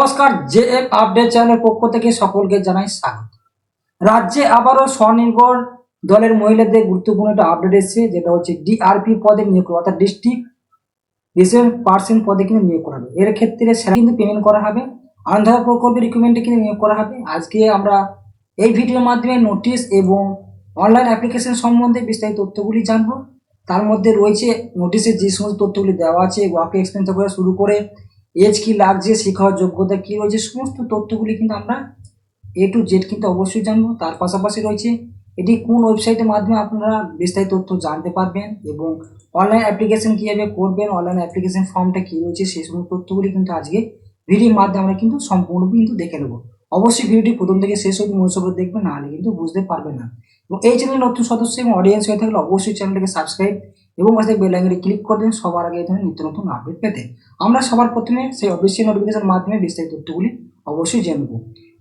নমস্কার, JM update চ্যানেলের পক্ষ থেকে সকলকে জানাই স্বাগত। রাজ্যে আবারও স্বনির্ভর দলের মহিলাদের গুরুত্বপূর্ণ একটা আপডেট এসেছে, যেটা হচ্ছে ডিআরপি পদে নিয়োগ করা, অর্থাৎ ডিস্ট্রিক্ট রিপ্রেজেন্টেটিভ পদে কিন্তু নিয়োগ করা হবে। এর ক্ষেত্রে স্যালারি কিন্তু পেমেন্ট করা হবে, আন্ধার প্রকল্পের রিক্রুটমেন্টে কিন্তু নিয়োগ করা হবে। আজকে আমরা এই ভিডিওর মাধ্যমে নোটিশ এবং অনলাইন অ্যাপ্লিকেশন সম্বন্ধে বিস্তারিত তথ্যগুলি জানবো। তার মধ্যে রয়েছে নোটিশে যে সমস্ত তথ্যগুলি দেওয়া আছে, ওয়ার্ক এক্সপিরিয়েন্স থেকে শুরু করে এজ কি লাগছে, শিক্ষা যোগ্যতা কি রয়েছে, সমস্ত তথ্যগুলি কিন্তু আমরা এ টু জেড কিন্তু অবশ্যই জানবো। তার পাশাপাশি রয়েছে এটি কোন ওয়েবসাইটের মাধ্যমে আপনারা বিস্তারিত তথ্য জানতে পারবেন এবং অনলাইন অ্যাপ্লিকেশন কীভাবে করবেন, অনলাইন অ্যাপ্লিকেশন ফর্মটা কী রয়েছে, সেই সমস্ত তথ্যগুলি কিন্তু আজকে ভিডিওর মাধ্যমে আমরা কিন্তু সম্পূর্ণ কিন্তু দেখে নেবো। অবশ্যই ভিডিওটি প্রথম থেকে শেষ অবধি মনোযোগ করে দেখবেন, নাহলে কিন্তু বুঝতে পারবেন না। এবং এই চ্যানেলের নতুন সদস্য এবং অডিয়েন্স হয়ে থাকলে অবশ্যই চ্যানেলটাকে সাবস্ক্রাইব এবং পাশে বেল আইকনে ক্লিক করে দিন সবার আগে এই ধরনের নিত্য নতুন আপডেট পেতে। আমরা সবার প্রথমে সেই অফিসিয়াল নোটিফিকেশনের মাধ্যমে বিস্তারিত তথ্যগুলি অবশ্যই জানব।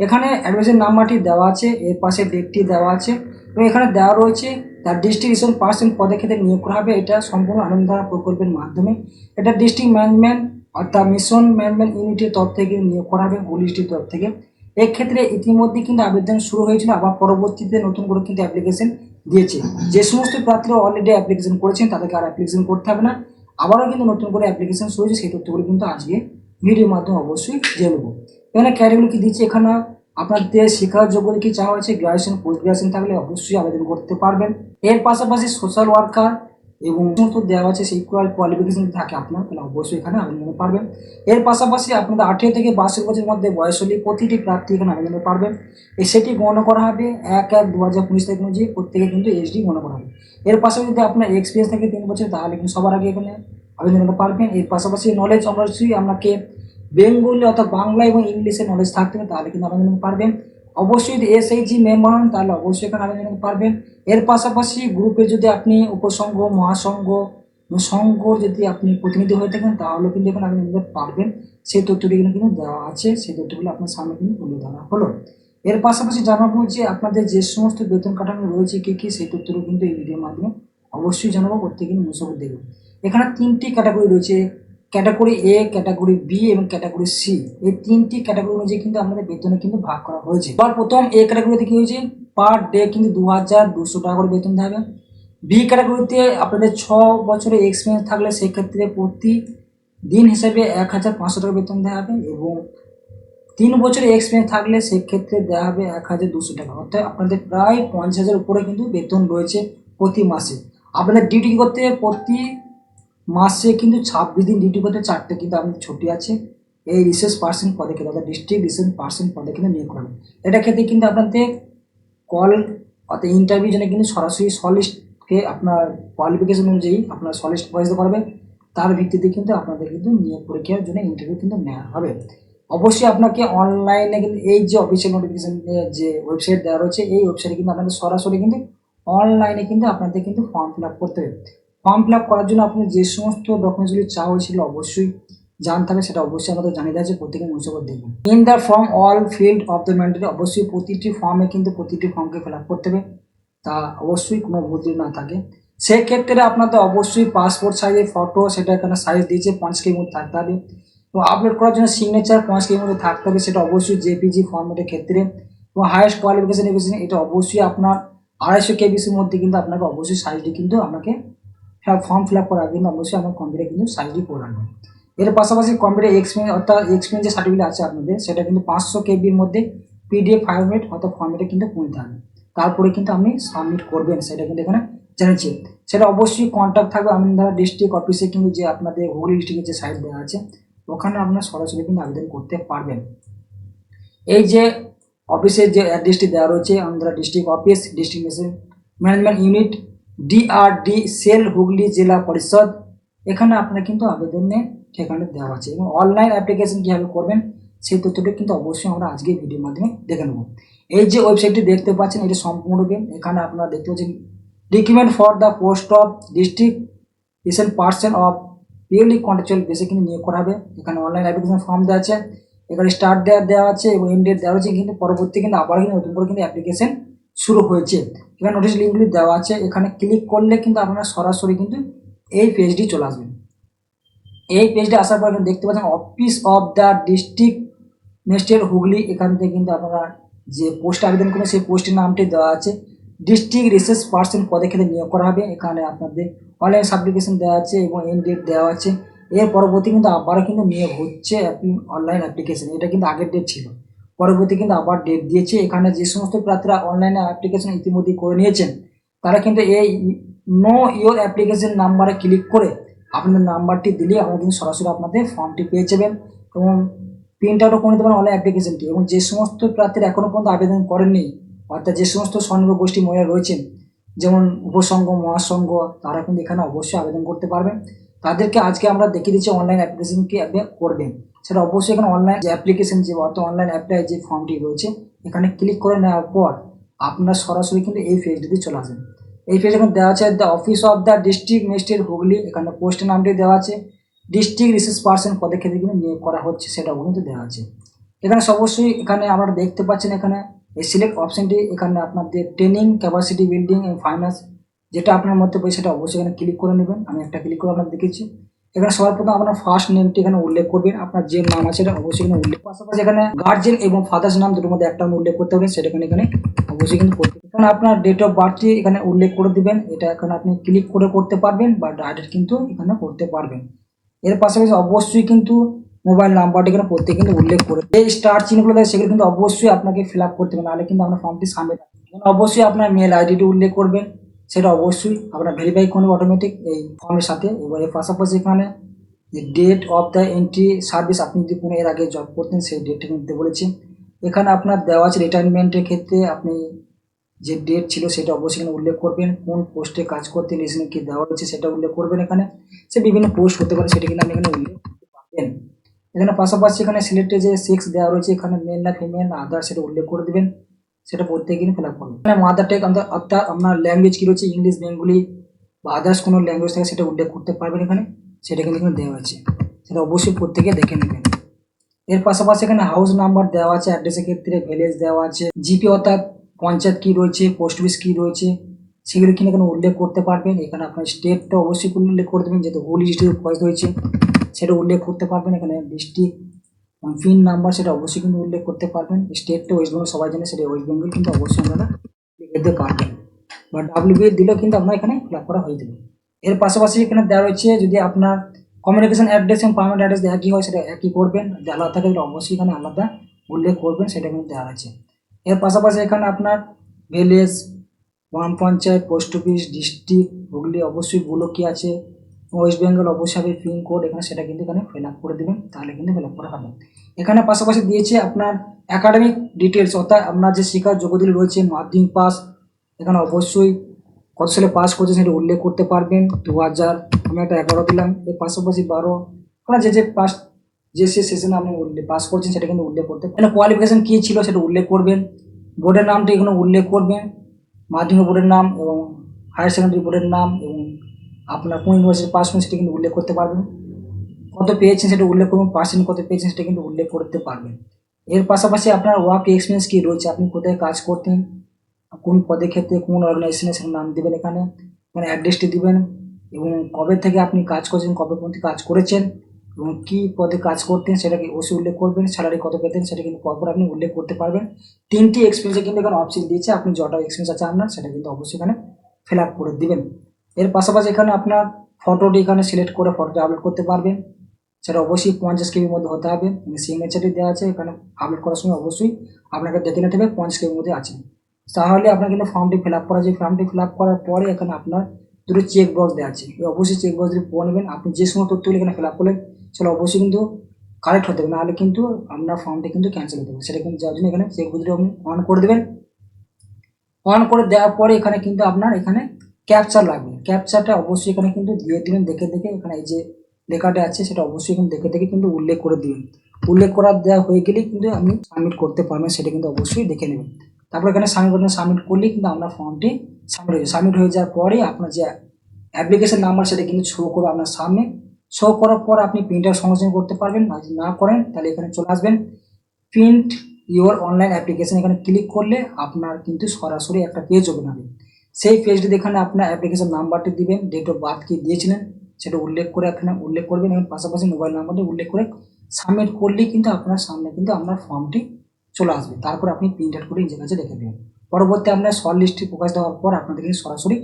এখানে অ্যাডমিশন নাম্বারটি দেওয়া আছে, এর পাশে ডেটটি দেওয়া আছে এবং এখানে দেওয়া রয়েছে তার ডিস্ট্রিক্ট পদে ক্ষেত্রে নিয়োগ করা হবে। এটা সম্পূর্ণ আনন্দধারা প্রকল্পের মাধ্যমে, এটা ডিস্ট্রিক্ট ম্যানেজমেন্ট অর্থাৎ মিশন ম্যানেজমেন্ট ইউনিটের তরফ থেকে নিয়োগ করা হবে, হুগলি ডিস্ট্রিক্ট তরফ থেকে। এক্ষেত্রে ইতিমধ্যে কিন্তু আবেদন শুরু হয়েছিল, আবার পরবর্তীতে নতুন করে কিন্তু অ্যাপ্লিকেশন দিয়েছে। যে সমস্ত প্রার্থীরা অলরেডি অ্যাপ্লিকেশন করেছেন তাদেরকে আর অ্যাপ্লিকেশন করতে হবে না, আবারও কিন্তু নতুন করে অ্যাপ্লিকেশন শুরু হয়েছে। সেই তথ্যগুলো কিন্তু আজকে ভিডিওর মাধ্যমে অবশ্যই জেনে নেব। এখানে ক্যাটাগরি কি দিচ্ছে, এখানে আপনাদের শিক্ষার যোগ্যতা কি চাওয়া হয়েছে, গ্রাজুয়েশন পোস্ট গ্রাজুয়েশন থাকলে অবশ্যই আবেদন করতে পারবেন। এর পাশাপাশি সোশ্যাল ওয়ার্কার এবং সমস্ত দেওয়া আছে সেই কোয়ালিফিকেশন থাকে আপনার, তাহলে অবশ্যই এখানে আবেদন করতে পারবেন। এর পাশাপাশি আপনাদের 18 থেকে 62 বছরের মধ্যে বয়স হলে প্রতিটি প্রার্থী এখানে আবেদন করতে পারবেন। সেটি গণনা করা হবে 1/1/2019 তারিখ অনুযায়ী, প্রত্যেকে কিন্তু এইচডি গণনা করা হবে। এর পাশাপাশি যদি আপনার এক্সপিরিয়েন্স থাকে 3 বছর, তাহলে কিন্তু সবার আগে এখানে আবেদন করতে পারবেন। এর পাশাপাশি নলেজ অবশ্যই আপনাকে বেঙ্গলি অর্থাৎ বাংলা এবং ইংলিশে নলেজ থাকতে হবে, তাহলে কিন্তু আবেদন করতে পারবেন। অবশ্যই যদি এসএইচজি মেম্বার হন তাহলে অবশ্যই এখানে আবেদন করতে পারবেন। এর পাশাপাশি গ্রুপে যদি আপনি উপসংঘ, মহাসংঘ, সংঘ যদি আপনি প্রতিনিধি হয়ে থাকেন তাহলেও কিন্তু এখানে আবেদন করতে পারবেন। সেই তথ্যটি কিন্তু দেওয়া আছে, সেই তথ্যগুলো আপনার সামনে কিন্তু তুলে ধরা হলো। এর পাশাপাশি জানাবো যে আপনাদের যে সমস্ত বেতন কাঠামো রয়েছে কী কী, সেই তথ্যগুলো কিন্তু এই ভিডিওর মাধ্যমে অবশ্যই জানাবো, প্রত্যেকে মনোযোগ দেবেন। এখানে 3টি ক্যাটাগরি রয়েছে, ক্যাটাগরি এ, ক্যাটাগরি বি এবং ক্যাটাগরি সি। এই 3টি ক্যাটাগরি অনুযায়ী কিন্তু আমাদের বেতনে কিন্তু ভাগ করা হয়েছে। এবার প্রথম এ ক্যাটাগরিতে কি হয়েছে, পার ডে কিন্তু 2200 টাকা করে বেতন দেওয়া হবে। বি ক্যাটাগরিতে আপনাদের 6 বছরের এক্সপিরিয়েন্স থাকলে সেক্ষেত্রে প্রতি দিন হিসাবে 1500 টাকা বেতন দেওয়া হবে এবং 3 বছরের এক্সপিরিয়েন্স থাকলে সেক্ষেত্রে দেওয়া হবে 1200 টাকা। অর্থাৎ আপনাদের প্রায় 50,000 উপরে কিন্তু বেতন রয়েছে প্রতি মাসে। আপনাদের ডিউটি করতে প্রতি মাসে কিন্তু 26 দিন ডিউটি করতে, 4টে কিন্তু আপনাদের ছুটি আছে। এই রিসোর্স পার্সন পদে কিন্তু অর্থাৎ ডিস্ট্রিক্ট রিসোর্স পার্সন পদে কিন্তু নিয়োগ করা হবে। এটা ক্ষেত্রে কিন্তু আপনাদের কল অর্থাৎ ইন্টারভিউ জন্য কিন্তু সরাসরি শর্টলিস্টকে আপনার কোয়ালিফিকেশন অনুযায়ী আপনার শর্টলিস্ট পরিচিত করবে, তার ভিত্তিতে কিন্তু আপনাদের কিন্তু নিয়োগ পরীক্ষার জন্য ইন্টারভিউ কিন্তু নেওয়া হবে। অবশ্যই আপনাকে অনলাইনে কিন্তু এই যে অফিসিয়াল নোটিফিকেশন যে ওয়েবসাইট দেওয়া রয়েছে, এই ওয়েবসাইটে কিন্তু আপনাদের সরাসরি কিন্তু অনলাইনে কিন্তু আপনাদের কিন্তু ফর্ম ফিল আপ করতে হবে। ফর্ম ফিল আপ করার জন্য আপনি যে সমস্ত ডকুমেন্টসগুলি চাওয়া হয়েছিল অবশ্যই জানতে হবে, সেটা অবশ্যই আমাদের জানিয়ে দেওয়া আছে, প্রত্যেকে মনোযোগ দেখবেন। In the form all field of the mandatory, অবশ্যই প্রতিটি ফর্মে কিন্তু প্রতিটি ফর্মকে ফিল আপ করতে হবে, তা অবশ্যই কোনো ভুল না থাকে। সেক্ষেত্রে আপনাদের অবশ্যই পাসপোর্ট সাইজের ফটো, সেটা এখানে সাইজ দিয়েছে 5 কেজির মধ্যে থাকতে হবে। তো আপলোড করার জন্য সিগনেচার 5 কেজির মধ্যে থাকতে হবে, সেটা অবশ্যই জেপিজি ফর্মেটের ক্ষেত্রে। এবং হাইয়েস্ট কোয়ালিফিকেশন এডুকেশন, এটা অবশ্যই আপনার 250 কেবিসির মধ্যে কিন্তু আপনাকে অবশ্যই সাইজটি কিন্তু আপনাকে ফর্ম ফিল আপ করার কিন্তু অবশ্যই আমার কম্পিউটার কিন্তু সাইজটি পড়ানো। এর পাশাপাশি কম্পিউটার এক্সপিরিয়েন্স অর্থাৎ এক্সপিরিয়েন্স যে সার্টিফিকেট আছে আপনাদের, সেটা কিন্তু 500 কেবির মধ্যে পিডিএফ ফরম্যাট অর্থাৎ ফর্মেটে কিন্তু পৌঁছতে হবে, তারপরে কিন্তু আপনি সাবমিট করবেন, সেটা কিন্তু এখানে জানাচ্ছি। সেটা অবশ্যই কন্ট্যাক্ট থাকবে আপনারা ডিস্ট্রিক্ট অফিসে, কিন্তু যে আপনাদের হুগলি ডিস্ট্রিক্টের যে সাইট দেওয়া আছে ওখানে আপনারা সরাসরি কিন্তু আবেদন করতে পারবেন। এই যে অফিসের যে অ্যাড্রেসটি দেওয়া রয়েছে, Andhra district office, district management unit, DRD cell, Hooghly জেলা পরিষদ, এখানে আপনারা কিন্তু আবেদনের ঠিকানা দেওয়া আছে। এবং অনলাইন অ্যাপ্লিকেশন কীভাবে করবেন সেই তথ্যটি কিন্তু অবশ্যই আমরা আজকে ভিডিওর মাধ্যমে দেখে নেব। এই যে ওয়েবসাইটটি দেখতে পাচ্ছেন এটি সম্পূর্ণরূপে, এখানে আপনারা দেখতে পাচ্ছেন recruitment for the post of district person of purely contractual বেসে কিন্তু নিয়োগ করা হবে। এখানে অনলাইন অ্যাপ্লিকেশন ফর্ম দেওয়া আছে, এখানে স্টার্ট দেওয়া আছে এবং এন্ড ডেট দেওয়া আছে, কিন্তু পরবর্তী কিন্তু আবার কিন্তু নতুন করে কিন্তু অ্যাপ্লিকেশন শুরু হয়েছে। এখানে নোটিশ লিঙ্কগুলি দেওয়া আছে, এখানে ক্লিক করলে কিন্তু আপনারা সরাসরি কিন্তু এই পেজটি চলে আসবেন। এই পেজটি আসার পর দেখতে পাচ্ছেন অফিস অফ দ্য ডিস্ট্রিক্ট মেস্টের হুগলি এখান থেকে কিন্তু আপনারা যে পোস্টে আবেদন করবেন সেই পোস্টের নামটি দেওয়া আছে। ডিস্ট্রিক্ট রিসার্চ পার্সন পদে ক্ষেত্রে নিয়োগ করা হবে। এখানে আপনাদের অনলাইন সার্টিফিকেশন দেওয়া আছে এবং এন্ড ডেট দেওয়া আছে। এর পরবর্তী কিন্তু আবারও কিন্তু নিয়োগ হচ্ছে অনলাইন অ্যাপ্লিকেশন, এটা কিন্তু আগের ডেট ছিল, পরবর্তী কিন্তু আবার ডেট দিয়েছে। এখানে যে সমস্ত প্রার্থীরা অনলাইনে অ্যাপ্লিকেশন ইতিমধ্যে করে নিয়েছেন তারা কিন্তু এই নো ইওর অ্যাপ্লিকেশন নাম্বারে ক্লিক করে আপনাদের নাম্বারটি দিলে আপনারা কিন্তু সরাসরি আপনাদের ফর্মটি পেয়ে যাবেন এবং প্রিন্ট আউটও করে নিতে পারেন অনলাইন অ্যাপ্লিকেশনটি। এবং যে সমস্ত প্রার্থীরা এখনও পর্যন্ত আবেদন করেননি, অর্থাৎ যে সমস্ত স্বনির্ভর গোষ্ঠী মহিলা রয়েছেন যেমন উপসংঘ মহাসংঘ, তারা কিন্তু এখানে অবশ্যই আবেদন করতে পারবেন। তাদেরকে আজকে আমরা দেখিয়ে দিচ্ছি অনলাইন অ্যাপ্লিকেশন কীভাবে করবেন। সেটা অবশ্যই এখানে অনলাইন যে অ্যাপ্লিকেশন যে অর্থাৎ অনলাইন অ্যাপ্লাই যে ফর্মটি রয়েছে এখানে ক্লিক করে নেওয়ার পর আপনারা সরাসরি কিন্তু এই পেজটিতে চলে আসবেন। এই পেজ এখানে দেওয়া আছে the office of the district magistrate Hooghly, এখানে পোস্টের নামটি দেওয়া আছে। ডিস্ট্রিক্ট রিসার্চ পার্সন পদে ক্ষেত্রে কিন্তু নিয়োগ করা হচ্ছে সেটাও কিন্তু দেওয়া আছে। এখানে অবশ্যই এখানে আপনারা দেখতে পাচ্ছেন এখানে এই সিলেক্ট অপশনটি, এখানে আপনাদের ট্রেনিং ক্যাপাসিটি বিল্ডিং এবং ফাইন্যান্স যেটা আপনার মধ্যে পড়ে সেটা অবশ্যই এখানে ক্লিক করে নেবেন। আমি একটা ক্লিক করে আপনার দেখেছি। এখানে সবার প্রথম আপনার ফার্স্ট নেমটি এখানে উল্লেখ করবেন, আপনার যে নাম আছে এটা অবশ্যই এখানে উল্লেখ, পাশাপাশি এখানে গার্জেন এবং ফাদার্স নাম দুটোর মধ্যে একটা উল্লেখ করতে হবে, সেটা এখানে অবশ্যই কিন্তু করতে। এখানে আপনার ডেট অফ বার্থটি এখানে উল্লেখ করে দিবেন, এটা এখানে আপনি ক্লিক করে করতে পারবেন বা ডাইরেক্ট কিন্তু এখানে করতে পারবেন। এর পাশাপাশি অবশ্যই কিন্তু মোবাইল নাম্বারটি এখানে প্রত্যেকে কিন্তু উল্লেখ করে এই স্টার চিহ্নগুলো থাকে সেগুলো কিন্তু অবশ্যই আপনাকে ফিল আপ করতে হবে, নাহলে কিন্তু আপনার ফর্মটি সাবমিট হবে। অবশ্যই আপনার মেল আইডিটি উল্লেখ করবেন, সেটা অবশ্যই আপনার ভেরিফাই করবে অটোমেটিক এই ফর্মের সাথে। এবার এর পাশাপাশি এখানে যে date of the entry service, আপনি যদি কোনো এর আগে জব করতেন সেই ডেটটা কিন্তু বলেছি। এখানে আপনার দেওয়া আছে রিটায়ারমেন্টের ক্ষেত্রে আপনি যে ডেট ছিল সেটা অবশ্যই এখানে উল্লেখ করবেন, কোন পোস্টে কাজ করতে লিস্টে কি দেওয়া হয়েছে সেটা উল্লেখ করবেন। এখানে সে বিভিন্ন পোস্ট হতে পারে সেটা কিন্তু আপনি এখানে উল্লেখ করতে পারবেন। এখানে পাশাপাশি এখানে সিলেক্টে যে সেক্স দেওয়া রয়েছে এখানে মেল না ফিমেল না আদার সেটা উল্লেখ করে দেবেন, সেটা প্রত্যেকে কিন্তু ফিল আপ করবেন। এখানে মাদার টেক অর্থাৎ আপনার ল্যাঙ্গুয়েজ কী রয়েছে ইংলিশ বেঙ্গলি বা আদার্স কোনো ল্যাঙ্গুয়েজ থাকে সেটা উল্লেখ করতে পারবেন এখানে, সেটা কিন্তু এখানে দেওয়া আছে, সেটা অবশ্যই প্রত্যেকে দেখে নেবেন। এর পাশাপাশি এখানে হাউস নাম্বার দেওয়া আছে, অ্যাড্রেসের ক্ষেত্রে ভিলেজ দেওয়া আছে, জিপি অর্থাৎ পঞ্চায়েত কী রয়েছে, পোস্ট অফিস কী রয়েছে সেগুলো কিন্তু এখানে উল্লেখ করতে পারবেন। এখানে আপনার স্টেটটা অবশ্যই উল্লেখ করে দেবেন, যেহেতু হুগলি ডিস্ট্রিক্ট পয়েস রয়েছে সেটা উল্লেখ করতে পারবেন। এখানে ডিস্ট্রিক্ট পিন নাম্বার সেটা অবশ্যই কিন্তু উল্লেখ করতে পারবেন। স্টেটটা ওয়েস্ট বেঙ্গল সবাই জানে, সেটা ওয়েস্ট বেঙ্গল কিন্তু অবশ্যই আপনারা লিখে দিতে পারবেন বা ডাব্লিউবি দিলেও কিন্তু আপনার এখানে ফিল আপ করা হয়ে যাবে। এর পাশাপাশি এখানে দেওয়া রয়েছে যদি আপনার কমিউনিকেশন অ্যাড্রেস এবং পারমানেন্ট অ্যাড্রেস একই হয় সেটা একই করবেন, যদি আলাদা থাকে সেটা অবশ্যই এখানে আলাদা উল্লেখ করবেন, সেটা কিন্তু দেওয়া আছে। এর পাশাপাশি এখানে আপনার ভিলেজ, গ্রাম panchayat, post office, district Hooghly অবশ্যই গুলো কি আছে, ওয়েস্ট বেঙ্গল অবশ্যই হবে পিনকোড, এখানে সেটা কিন্তু এখানে ফিল আপ করে দেবেন, তাহলে কিন্তু ফিল আপ করা হবে। এখানে পাশাপাশি দিয়েছে আপনার একাডেমিক ডিটেলস, অর্থাৎ আপনার যে শিক্ষার যোগ্যতা রয়েছে মাধ্যমিক পাস, এখানে অবশ্যই কত সালে পাস করছে সেটা উল্লেখ করতে পারবেন। 2000 আমি একটা 11 দিলাম। এর পাশাপাশি 12 আপনার যে পাস যে সেশনে আপনি পাস করছেন সেটা কিন্তু উল্লেখ করতে পারেন। কোয়ালিফিকেশন কী ছিল সেটা উল্লেখ করবেন, বোর্ডের নামটা এখানে উল্লেখ করবেন, মাধ্যমিক বোর্ডের নাম এবং হায়ার সেকেন্ডারি বোর্ডের নাম এবং আপনার কোন ইউনিভার্সিটি পাস করছেন সেটা কিন্তু উল্লেখ করতে পারবেন, কত পেয়েছেন সেটা উল্লেখ করবেন, পার্সেন্ট কত পেয়েছেন সেটা কিন্তু উল্লেখ করতে পারবেন। এর পাশাপাশি আপনার ওয়ার্ক এক্সপিরিয়েন্স কী রয়েছে, আপনি কোথায় কাজ করতেন, কোন পদের ক্ষেত্রে কোন অর্গানাইজেশনের সেখানে নাম দেবেন, এখানে মানে অ্যাড্রেসটি দিবেন এবং কবে থেকে আপনি কাজ করছেন, কবে পর্যন্ত কাজ করেছেন এবং কী পদে কাজ করতেন সেটাকে অবশ্যই উল্লেখ করবেন, স্যালারি কত পেতেন সেটা কিন্তু পরপর আপনি উল্লেখ করতে পারবেন। 3টি এক্সপিরিয়েন্সে কিন্তু এখানে অপশন দিয়েছে, আপনি যটা এক্সপিরিয়েন্স আছে আপনার সেটা কিন্তু অবশ্যই এখানে ফিল আপ করে দিবেন। এর পাশাপাশি এখানে আপনার ফটোটি এখানে সিলেক্ট করে ফটোটি আপলোড করতে পারবেন, সেটা অবশ্যই 50 কেবির মধ্যে হতে হবে। সিগনেচারটি দেওয়া আছে এখানে, আপলোড করার সময় অবশ্যই আপনাকে দেখে নিতে হবে 50 কেবির মধ্যে আছে, তাহলে আপনার কিন্তু ফর্মটি ফিল আপ করা যায়। ফর্মটি ফিল আপ করার পরে এখানে আপনার দুটো চেক বক্স দেওয়া আছে, এই অবশ্যই চেক বক্স দিয়ে পড়ে নেবেন। আপনি যে সমস্ত তথ্যগুলো এখানে ফিল আপ করলেন সেটা অবশ্যই কিন্তু কারেক্ট হতে হবে, নাহলে কিন্তু আপনার ফর্মটি কিন্তু ক্যান্সেল হতে হবে। সেটা কিন্তু যাওয়ার জন্য এখানে চেক বক্সটি আপনি অন করে দেবেন। অন করে দেওয়ার পরে এখানে কিন্তু আপনার এখানে ক্যাপচার লাগবে, ক্যাপচারটা অবশ্যই এখানে কিন্তু দিয়ে দেবেন দেখে দেখে। এখানে এই যে লেখাটা আছে সেটা অবশ্যই কিন্তু দেখে দেখে কিন্তু উল্লেখ করে দিবেন। উল্লেখ করা দেওয়া হয়ে গেলেই কিন্তু আপনি সাবমিট করতে পারবেন, সেটা কিন্তু অবশ্যই দেখে নেবেন। তারপর এখানে সাবমিট বাটনে সাবমিট করলেই কিন্তু আপনার ফর্মটি সাবমিট হয়ে যাবে। সাবমিট হয়ে যাওয়ার পরে আপনার যে অ্যাপ্লিকেশন নাম্বার সেটা কিন্তু শো করবে আপনার সামনে। শো করার পর আপনি প্রিন্টার সংযোজন করতে পারবেন, আর যদি না করেন তাহলে এখানে চলে আসবেন প্রিন্ট ইওর অনলাইন অ্যাপ্লিকেশন, এখানে ক্লিক করলে আপনার কিন্তু সরাসরি একটা পেজ ওপেন হবে। সেই পেজটিতে এখানে আপনার অ্যাপ্লিকেশন নাম্বারটি দিবেন, ডেট অফ বার্থ কি দিয়েছিলেন সেটা উল্লেখ করে এখানে উল্লেখ করবেন এবং পাশাপাশি মোবাইল নাম্বারটি উল্লেখ করে সাবমিট করলেই কিন্তু আপনার সামনে কিন্তু আপনার ফর্মটি চলে আসবে। তারপর আপনি প্রিন্ট আউট করে নিজের কাছে রেখে দেবেন। পরবর্তী আপনার শর্ট লিস্টে প্রকাশ দেওয়ার পর আপনাদের কিন্তু সরাসরি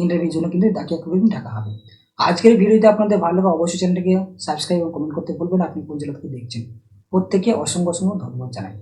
ইন্টারভিউর জন্য কিন্তু ডাকা হবে। আজকের ভিডিওতে আপনাদের ভালো লাগে অবশ্যই চ্যানেলটিকে সাবস্ক্রাইব এবং কমেন্ট করতে ভুলবেন। আপনি কোন জেলা থেকে দেখছেন, প্রত্যেকে অসংখ্য অসংখ্য ধন্যবাদ জানাই।